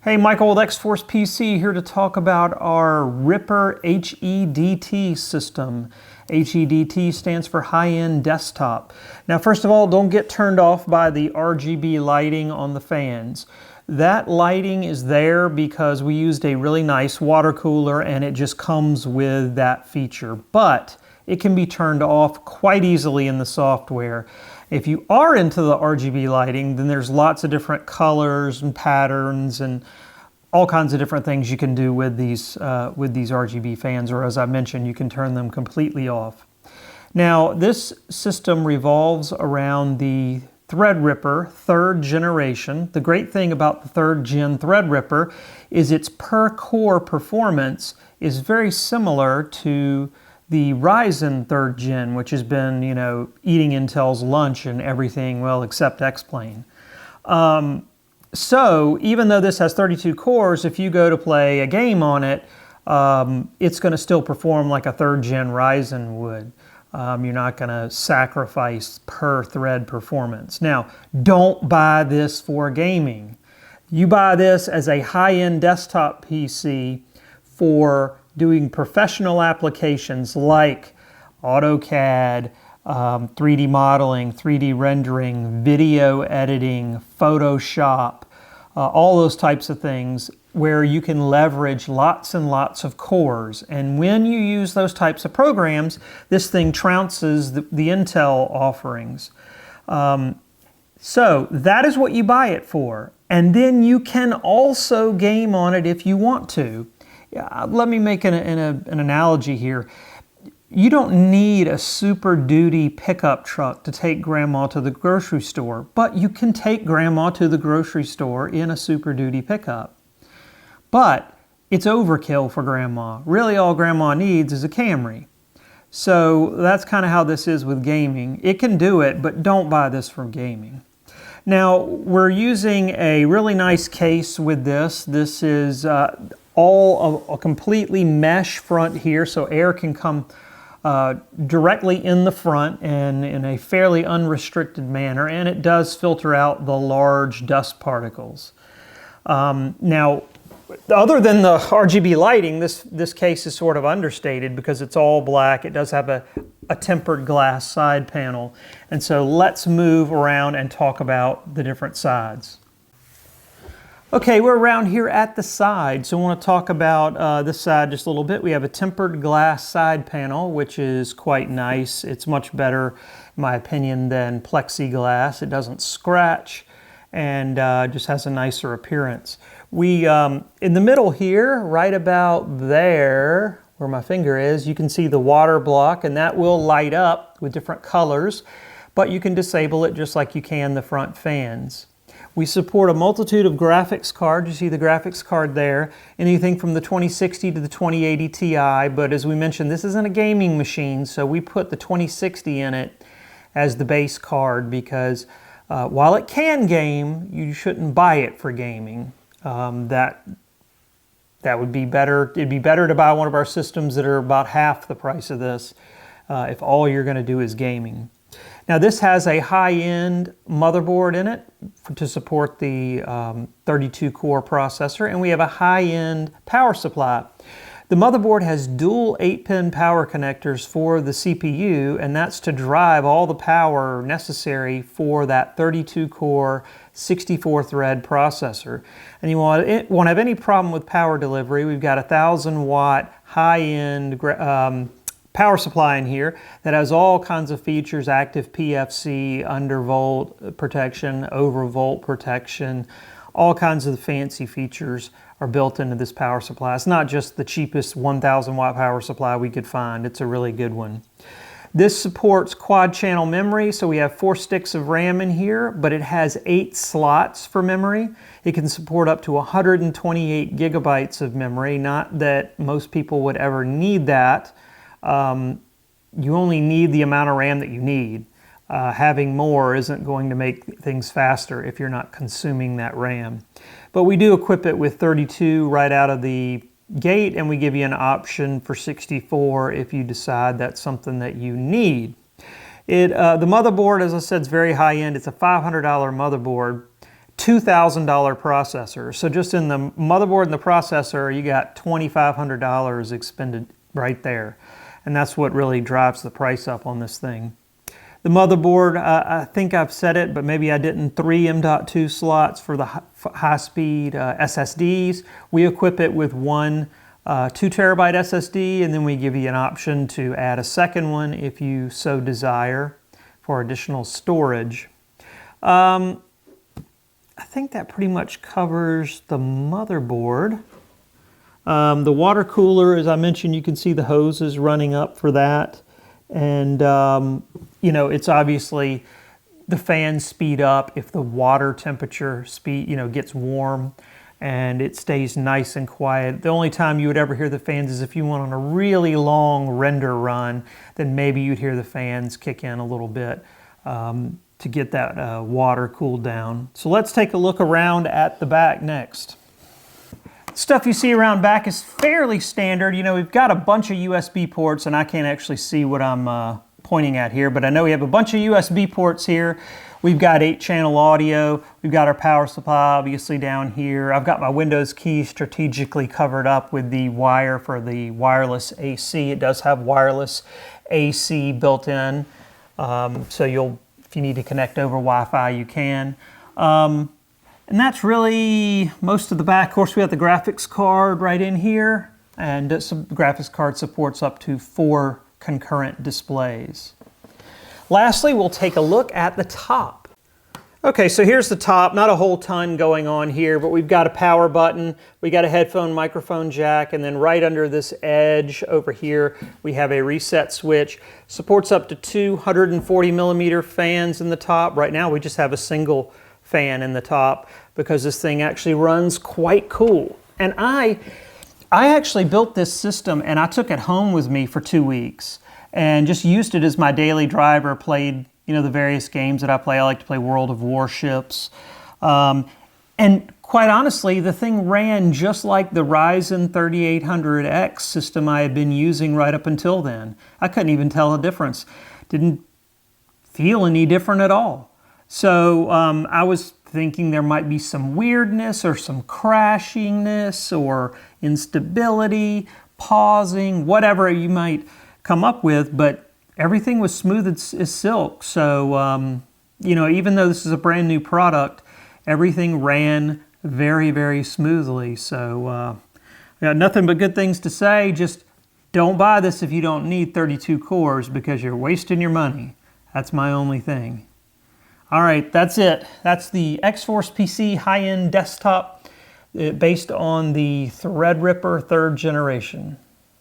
Hey, Michael with XForcePC here to talk about our Ripper HEDT system. HEDT stands for high-end desktop. Now, first of all, don't get turned off by the RGB lighting on the fans. That lighting is there because we used a really nice water cooler and it just comes with that feature. But it can be turned off quite easily in the software. If you are into the RGB lighting, then there's lots of different colors and patterns and all kinds of different things you can do with these RGB fans, or as I mentioned, you can turn them completely off. Now, this system revolves around the Threadripper 3rd generation. The great thing about the 3rd gen Threadripper is its per core performance is very similar to the Ryzen 3rd gen, which has been, eating Intel's lunch and everything, well, except X-Plane. So even though this has 32 cores, if you go to play a game on it, it's going to still perform like a 3rd gen Ryzen would. You're not going to sacrifice per thread performance. Now, don't buy this for gaming. You buy this as a high-end desktop PC for doing professional applications like AutoCAD, 3D modeling, 3D rendering, video editing, Photoshop, all those types of things where you can leverage lots and lots of cores. And when you use those types of programs, this thing trounces the Intel offerings. So that is what you buy it for. And then you can also game on it if you want to. Let me make an analogy here. You don't need a Super Duty pickup truck to take Grandma to the grocery store, but you can take Grandma to the grocery store in a Super Duty pickup. But it's overkill for Grandma. Really all Grandma needs is a Camry. So that's kind of how this is with gaming. It can do it, but don't buy this for gaming. Now, we're using a really nice case with this. This is all a completely mesh front here, so air can come directly in the front and in a fairly unrestricted manner, and it does filter out the large dust particles. Now, other than the RGB lighting, this case is sort of understated because it's all black. It does have a tempered glass side panel. And so let's move around and talk about the different sides. Okay, we're around here at the side, so I want to talk about this side just a little bit. We have a tempered glass side panel, which is quite nice. It's much better, in my opinion, than plexiglass. It doesn't scratch and just has a nicer appearance. We, in the middle here, right about there, where my finger is, you can see the water block, and that will light up with different colors, but you can disable it just like you can the front fans. We support a multitude of graphics cards. You see the graphics card there. Anything from the 2060 to the 2080 Ti, but as we mentioned, this isn't a gaming machine, so we put the 2060 in it as the base card because while it can game, you shouldn't buy it for gaming. That would be better. It'd be better to buy one of our systems that are about half the price of this if all you're going to do is gaming. Now this has a high-end motherboard in it to support the 32-core processor, and we have a high-end power supply. The motherboard has dual 8-pin power connectors for the CPU, and that's to drive all the power necessary for that 32-core 64-thread processor. And you won't have any problem with power delivery. We've got a 1,000-watt high-end power supply in here that has all kinds of features: active PFC, undervolt protection, overvolt protection, all kinds of fancy features are built into this power supply. It's not just the cheapest 1,000-watt power supply we could find. It's a really good one. This supports quad channel memory, so we have 4 sticks of RAM in here, but it has 8 slots for memory. It can support up to 128 gigabytes of memory. Not that most people would ever need that. You only need the amount of RAM that you need. Having more isn't going to make things faster if you're not consuming that RAM. But we do equip it with 32 right out of the gate, and we give you an option for 64 if you decide that's something that you need. The motherboard, as I said, is very high-end. It's a $500 motherboard. $2,000 processor. So just in the motherboard and the processor, you got $2,500 expended right there. And that's what really drives the price up on this thing. The motherboard, I think I've said it, but maybe I didn't, 3 M.2 slots for the high-speed SSDs. We equip it with one 2 terabyte SSD, and then we give you an option to add a second one if you so desire for additional storage. I think that pretty much covers the motherboard. The water cooler, as I mentioned, you can see the hoses running up for that. And, you know, it's obviously the fans speed up if the water temperature gets warm, and it stays nice and quiet. The only time you would ever hear the fans is if you went on a really long render run, then maybe you'd hear the fans kick in a little bit to get that water cooled down. So let's take a look around at the back next. Stuff you see around back is fairly standard. You know, we've got a bunch of USB ports, and I can't actually see what I'm pointing at here, but I know we have a bunch of USB ports here. We've got 8-channel audio. We've got our power supply obviously down here. I've got my Windows key strategically covered up with the wire for the wireless AC. It does have wireless AC built in, so if you need to connect over Wi-Fi, you can. And that's really most of the back. Of course, we have the graphics card right in here, and the graphics card supports up to 4 concurrent displays. Lastly, we'll take a look at the top. Okay, so here's the top. Not a whole ton going on here, but we've got a power button, we got a headphone microphone jack, and then right under this edge over here, we have a reset switch. Supports up to 240 millimeter fans in the top. Right now, we just have a single fan in the top because this thing actually runs quite cool. And I actually built this system, and I took it home with me for 2 weeks and just used it as my daily driver, played, you know, the various games that I play. I like to play World of Warships. And quite honestly, the thing ran just like the Ryzen 3800X system I had been using right up until then. I couldn't even tell a difference. Didn't feel any different at all. So I was thinking there might be some weirdness or some crashiness or instability, pausing, whatever you might come up with, but everything was smooth as silk. So, you know, even though this is a brand new product, everything ran very, very smoothly. So I got nothing but good things to say. Just don't buy this if you don't need 32 cores because you're wasting your money. That's my only thing. All right, that's it. That's the XForcePC high-end desktop based on the Threadripper 3rd generation.